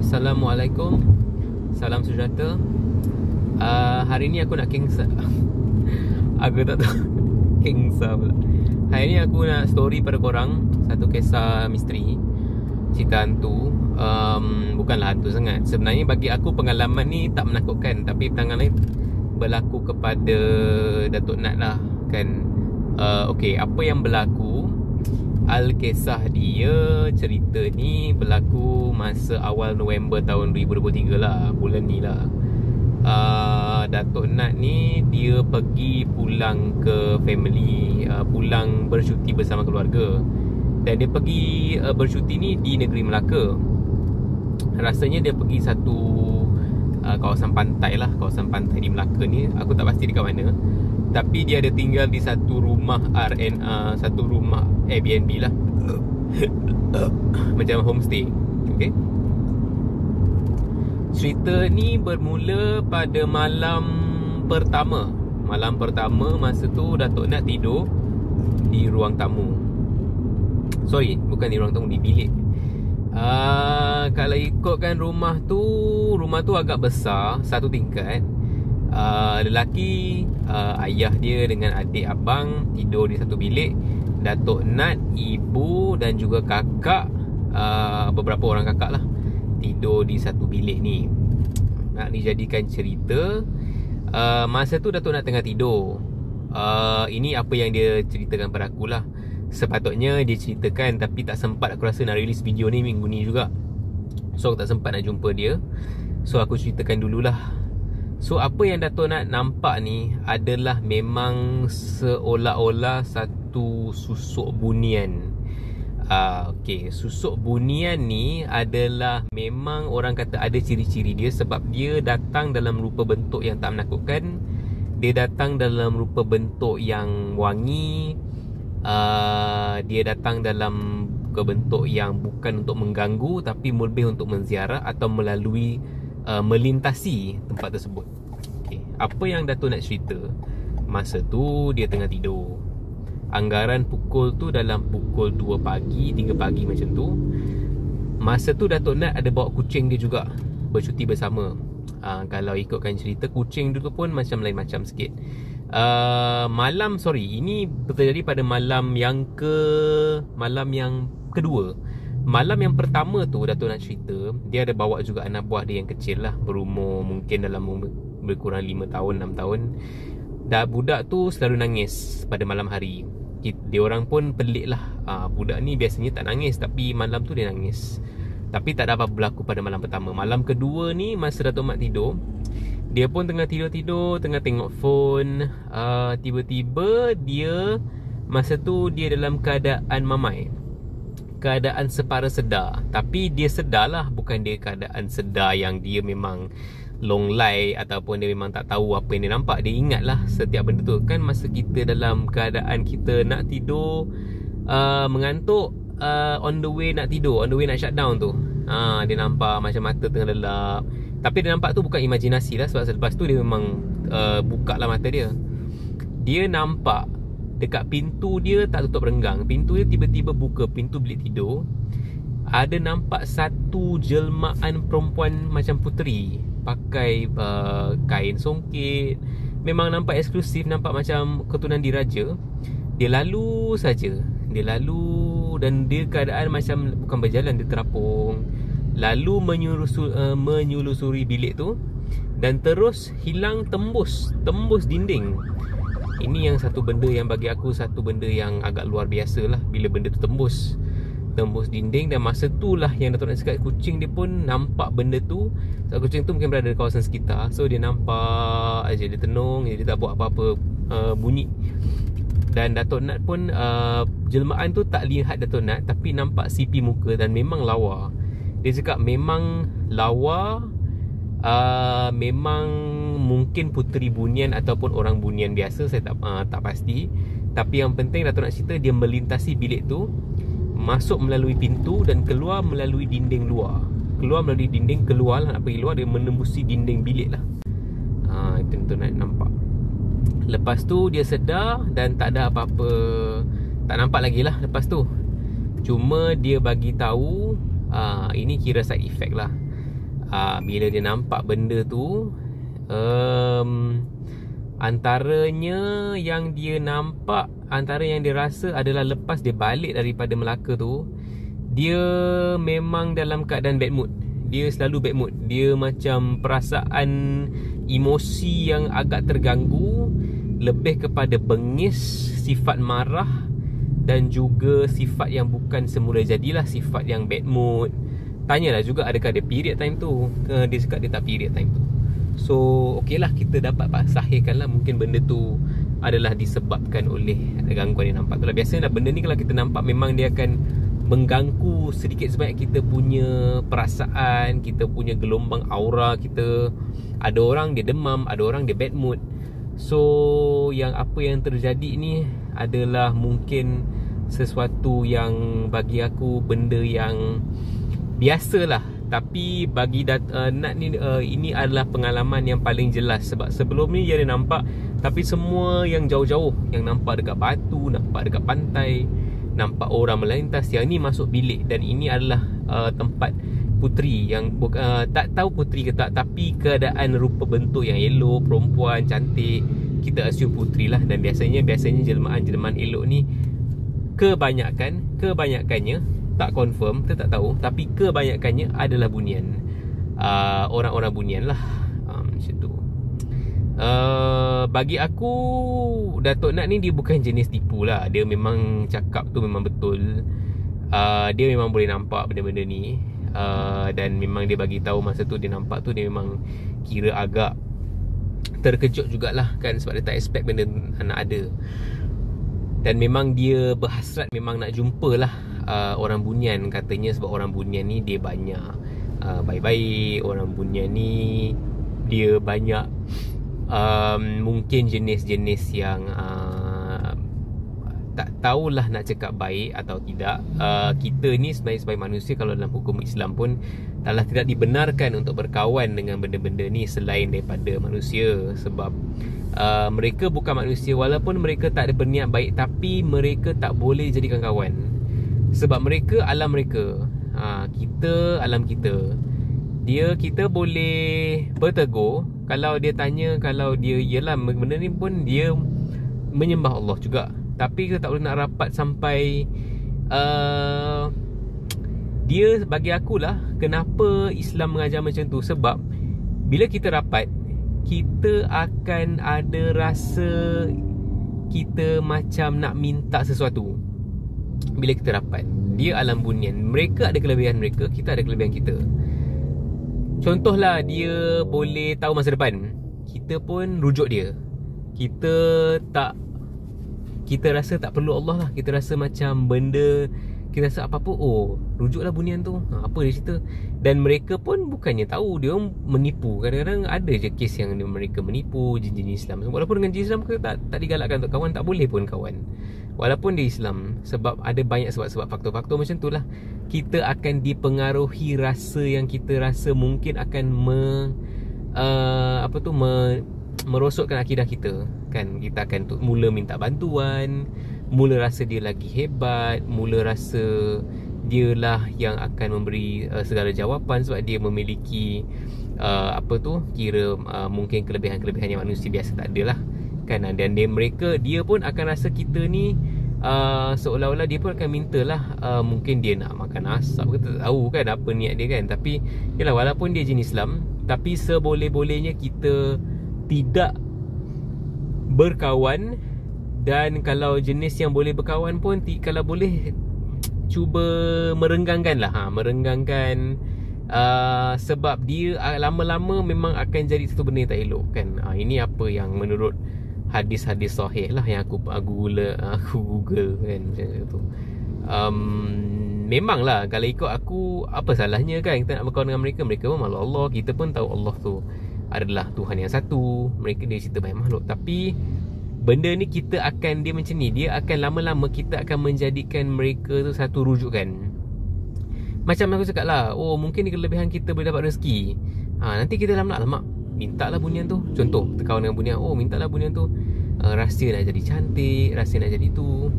Assalamualaikum. Salam sejahtera. Hari ni aku nak kengsa. Aku tak tahu kengsa pula. Hari ni aku nak story pada korang satu kisah misteri, cerita hantu. Bukanlah hantu sangat. Sebenarnya bagi aku pengalaman ni tak menakutkan, tapi tangan ni berlaku kepada Datuk Nat lah kan. Okay, apa yang berlaku? Al-kisah dia, cerita ni berlaku masa awal November tahun 2023 lah, bulan ni lah. Datuk Nat ni dia pergi pulang ke family, pulang bercuti bersama keluarga. Dan dia pergi bercuti ni di negeri Melaka. Rasanya dia pergi satu kawasan pantai lah, kawasan pantai di Melaka ni. Aku tak pasti dekat mana, tapi dia ada tinggal di satu rumah RNA, satu rumah Airbnb lah. Macam homestay. Okay. Cerita ni bermula pada malam pertama. Malam pertama masa tu Datuk Nat tidur di ruang tamu. Sorry, bukan di ruang tamu, di bilik. Kalau ikutkan rumah tu agak besar, satu tingkat. Lelaki, ayah dia dengan adik abang tidur di satu bilik. Datuk Nat, ibu dan juga kakak, beberapa orang kakak lah, tidur di satu bilik ni. Nak dijadikan cerita, masa tu Datuk Nat tengah tidur. Ini apa yang dia ceritakan pada aku lah. Sepatutnya dia ceritakan, tapi tak sempat aku rasa nak release video ni minggu ni juga. So aku tak sempat nak jumpa dia, so aku ceritakan dululah. So apa yang Datuk Nat nampak ni adalah memang seolah-olah satu susuk bunian. Okay, susuk bunian ni adalah memang orang kata ada ciri-ciri dia, sebab dia datang dalam rupa bentuk yang tak menakutkan. Dia datang dalam rupa bentuk yang wangi. Dia datang dalam bentuk yang bukan untuk mengganggu, tapi lebih untuk menziarah atau melalui melintasi tempat tersebut. Okay. Apa yang Datuk nak cerita, masa tu dia tengah tidur. Anggaran pukul tu dalam pukul 2 pagi, 3 pagi macam tu. Masa tu Datuk Nat ada bawa kucing dia juga, bercuti bersama. Kalau ikutkan cerita, kucing tu pun macam lain macam sikit. Ini terjadi pada malam yang kedua. Malam yang pertama tu Datuk nak cerita, dia ada bawa juga anak buah dia yang kecil lah, berumur mungkin dalam berkurang 5 tahun, 6 tahun. Budak tu selalu nangis pada malam hari. Dia orang pun pelik lah. Budak ni biasanya tak nangis, tapi malam tu dia nangis. Tapi tak ada apa berlaku pada malam pertama. Malam kedua ni masa Datuk Mat tidur, dia pun tengah tidur-tidur, tengah tengok phone. Tiba-tiba dia, masa tu dia dalam keadaan mamai, keadaan separa sedar. Tapi dia sedar lah, bukan dia keadaan sedar yang dia memang long lie ataupun dia memang tak tahu apa yang dia nampak. Dia ingat lah setiap benda tu. Kan masa kita dalam keadaan kita nak tidur, mengantuk, on the way nak tidur, on the way nak shut down tu, dia nampak macam mata tengah lelap. Tapi dia nampak tu bukan imajinasi lah, sebab selepas tu dia memang buka lah mata dia. Dia nampak dekat pintu dia tak tutup renggang. Pintu dia tiba-tiba buka, pintu bilik tidur. Ada nampak satu jelmaan perempuan macam puteri, pakai kain songket. Memang nampak eksklusif, nampak macam keturunan diraja. Dia lalu saja. Dia lalu dan dia keadaan macam bukan berjalan, dia terapung. Lalu menyelusuri bilik tu dan terus hilang, tembus dinding. Ini yang satu benda yang bagi aku satu benda yang agak luar biasa lah, bila benda tu tembus dinding. Dan masa tu lah yang Datuk nak cakap, kucing dia pun nampak benda tu. Sebab kucing tu mungkin berada di kawasan sekitar, so dia nampak aja, dia tenung, dia tak buat apa-apa bunyi. Dan Datuk Nat pun jelmaan tu tak lihat Datuk Nat, tapi nampak sipi muka dan memang lawa. Dia cakap memang lawa, memang mungkin puteri bunian ataupun orang bunian biasa, saya tak pasti. Tapi yang penting Datuk nak cerita, dia melintasi bilik tu, masuk melalui pintu dan keluar melalui dinding luar. Keluar melalui dinding, keluar lah, nak pergi luar, dia menembusi dinding bilik lah. Itu Datuk nak nampak. Lepas tu dia sedar dan tak ada apa-apa, tak nampak lagi lah lepas tu. Cuma dia bagi tahu, ini kira side effect lah. Bila dia nampak benda tu, antaranya yang dia nampak, antara yang dia rasa adalah lepas dia balik daripada Melaka tu, dia memang dalam keadaan bad mood. Dia selalu bad mood. Dia macam perasaan emosi yang agak terganggu, lebih kepada bengis, sifat marah, dan juga sifat yang bukan semula jadilah, sifat yang bad mood. Tanyalah juga adakah dia period time tu. Dia cakap dia tak period time tu. So okey lah, kita dapat sahihkan lah, mungkin benda tu adalah disebabkan oleh gangguan yang nampak tu lah. Biasanya benda ni kalau kita nampak, memang dia akan mengganggu sedikit sebanyak kita punya perasaan, kita punya gelombang aura kita. Ada orang dia demam, ada orang dia bad mood. So apa yang terjadi ni adalah mungkin sesuatu yang bagi aku benda yang biasalah. Tapi bagi Nat ni, ini adalah pengalaman yang paling jelas. Sebab sebelum ni dia ada nampak, tapi semua yang jauh-jauh, yang nampak dekat batu, nampak dekat pantai, nampak orang melintas, yang ni masuk bilik. Dan ini adalah tempat puteri yang tak tahu puteri ke tak, tapi keadaan rupa bentuk yang elok, perempuan cantik, kita assume puteri lah. Dan biasanya jelmaan-jelmaan elok ni kebanyakannya tak confirm, kita tak tahu, tapi kebanyakannya adalah bunian, orang-orang bunian lah, macam tu. Bagi aku, Datuk Nat ni dia bukan jenis tipu lah. Dia memang cakap tu memang betul. Dia memang boleh nampak benda-benda ni, dan memang dia bagi tahu masa tu dia nampak tu, dia memang kira agak terkejut jugalah kan, sebab dia tak expect benda nak ada. Dan memang dia berhasrat memang nak jumpa lah orang bunian, katanya. Sebab orang bunian ni dia banyak baik-baik. Orang bunian ni dia banyak mungkin jenis-jenis yang tak tahulah nak cakap baik atau tidak. Kita ni sebagai manusia, kalau dalam hukum Islam pun tidak dibenarkan untuk berkawan dengan benda-benda ni selain daripada manusia. Sebab mereka bukan manusia. Walaupun mereka tak ada berniat baik, tapi mereka tak boleh jadikan kawan. Sebab mereka alam mereka, kita alam kita. Kita boleh bertegur. Kalau dia tanya, kalau dia, yelah benda ni pun dia menyembah Allah juga, tapi kita tak boleh nak rapat sampai dia, bagi akulah kenapa Islam mengajar macam tu. Sebab bila kita rapat, kita akan ada rasa kita macam nak minta sesuatu. Bila kita rapat, dia alam bunian. Mereka ada kelebihan mereka, kita ada kelebihan kita. Contohlah, dia boleh tahu masa depan, kita pun rujuk dia. Kita rasa tak perlu Allah lah. Kita rasa macam benda, kita rasa apa-apa, oh rujuklah bunian tu, apa dia cerita. Dan mereka pun bukannya tahu, dia menipu. Kadang-kadang ada je kes yang mereka menipu jin-jin Islam. Walaupun dengan jin Islam kita tak digalakkan untuk kawan, tak boleh pun kawan walaupun dia Islam. Sebab ada banyak sebab-sebab, faktor-faktor macam tu lah. Kita akan dipengaruhi rasa yang kita rasa mungkin akan merosotkan akidah kita kan. Kita akan mula minta bantuan, mula rasa dia lagi hebat, mula rasa dialah yang akan memberi segala jawapan, sebab dia memiliki mungkin kelebihan-kelebihan yang manusia biasa tak ada lah kan. Dan dia pun akan rasa kita ni seolah-olah dia pun akan mintalah, mungkin dia nak makan asap, kita tak tahu kan apa niat dia kan. Tapi yalah, walaupun dia jenis Islam, tapi seboleh-bolehnya kita tidak berkawan. Dan kalau jenis yang boleh berkawan pun, kalau boleh cuba merenggangkan lah, merenggangkan. Sebab dia lama-lama memang akan jadi satu benda yang tak elok kan. Ini apa yang menurut hadis-hadis sahih lah yang aku Google kan, macam tu. Memanglah kalau ikut aku, apa salahnya kan kita nak berkawan dengan mereka. Mereka pun makhluk Allah, kita pun tahu Allah tu adalah Tuhan yang satu. Mereka dia cerita banyak makhluk, tapi benda ni kita akan, dia macam ni, dia akan lama-lama kita akan menjadikan mereka tu satu rujukan. Macam aku cakap lah, oh mungkin ni kelebihan kita boleh dapat rezeki. Nanti kita lama-lama mintalah bunian tu. Contoh, kita kawan dengan bunian, oh mintalah bunian tu, rasa nak jadi cantik, rasa nak jadi tu.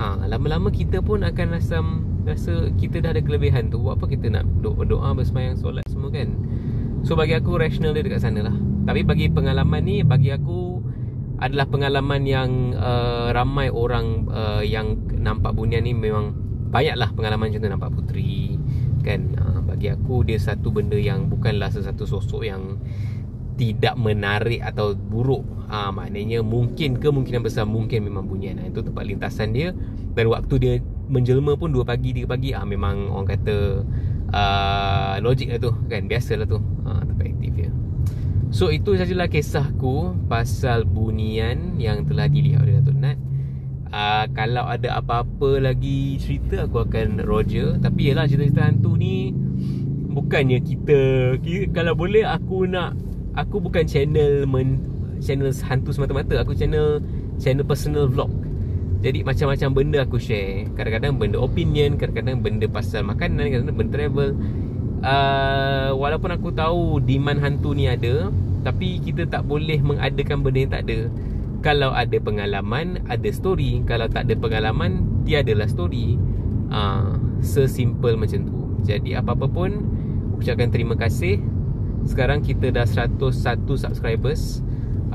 Lama-lama kita pun akan rasa rasa kita dah ada kelebihan tu, buat apa kita nak berdoa, bersemayang, solat semua kan. So bagi aku rasional dia dekat sana lah. Tapi bagi pengalaman ni, bagi aku adalah pengalaman yang ramai orang yang nampak bunian ni memang banyaklah pengalaman macam tu, nampak puteri kan. Bagi aku dia satu benda yang bukanlah sesuatu sosok yang tidak menarik atau buruk. Maknanya mungkin, kemungkinan besar mungkin memang bunian. Itu tempat lintasan dia. Dan waktu dia menjelma pun 2 pagi, 3 pagi, memang orang kata logik lah tu kan. Biasalah tu tempat aktif dia. So itu sajalah kisahku pasal bunian yang telah dilihat oleh Datuk Nat. Kalau ada apa-apa lagi cerita, aku akan Roger. Tapi yelah, cerita-cerita hantu ni bukannya kita kalau boleh aku bukan channel hantu semata-mata. Aku channel personal vlog. Jadi macam-macam benda aku share. Kadang-kadang benda opinion, kadang-kadang benda pasal makanan, kadang-kadang benda travel. Walaupun aku tahu demand hantu ni ada, tapi kita tak boleh mengadakan benda yang tak ada. Kalau ada pengalaman, ada story. Kalau tak ada pengalaman, tiadalah story. Sesimpel macam tu. Jadi apa-apa pun, ucapkan terima kasih. Sekarang kita dah 101 subscribers.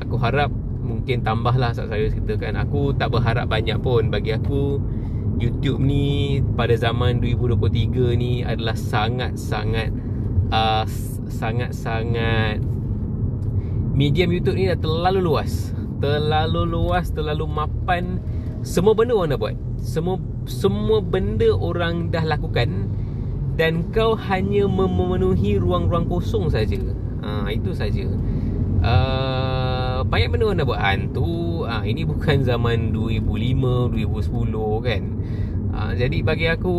Aku harap mungkin tambahlah subscribers kita kan. Aku tak berharap banyak pun. Bagi aku, YouTube ni pada zaman 2023 ni adalah sangat-sangat medium YouTube ni dah terlalu luas. Terlalu mapan. Semua benda orang dah buat. Semua benda orang dah lakukan. Dan kau hanya memenuhi ruang-ruang kosong saja. Itu saja. Banyak benda orang dah buat. Hantu, ini bukan zaman 2005, 2010 kan. Jadi bagi aku,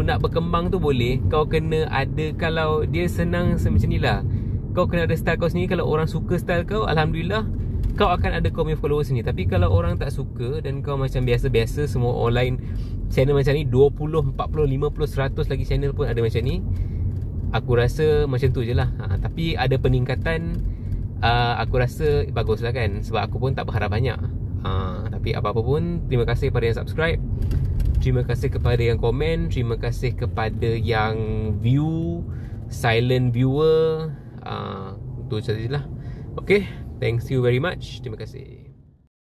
nak berkembang tu boleh. Kau kena ada, kalau dia senang macam ni lah, kau kena ada style kau sendiri. Kalau orang suka style kau, Alhamdulillah, kau akan ada kau punya followers sendiri. Tapi kalau orang tak suka dan kau macam biasa-biasa, semua online channel macam ni, 20, 40, 50, 100 lagi channel pun ada macam ni, aku rasa macam tu je lah. Tapi ada peningkatan, aku rasa bagus lah kan. Sebab aku pun tak berharap banyak. Tapi apa-apa pun, terima kasih kepada yang subscribe, terima kasih kepada yang komen, terima kasih kepada yang view, silent viewer. Itu sajalah. Okay, thanks you very much. Terima kasih.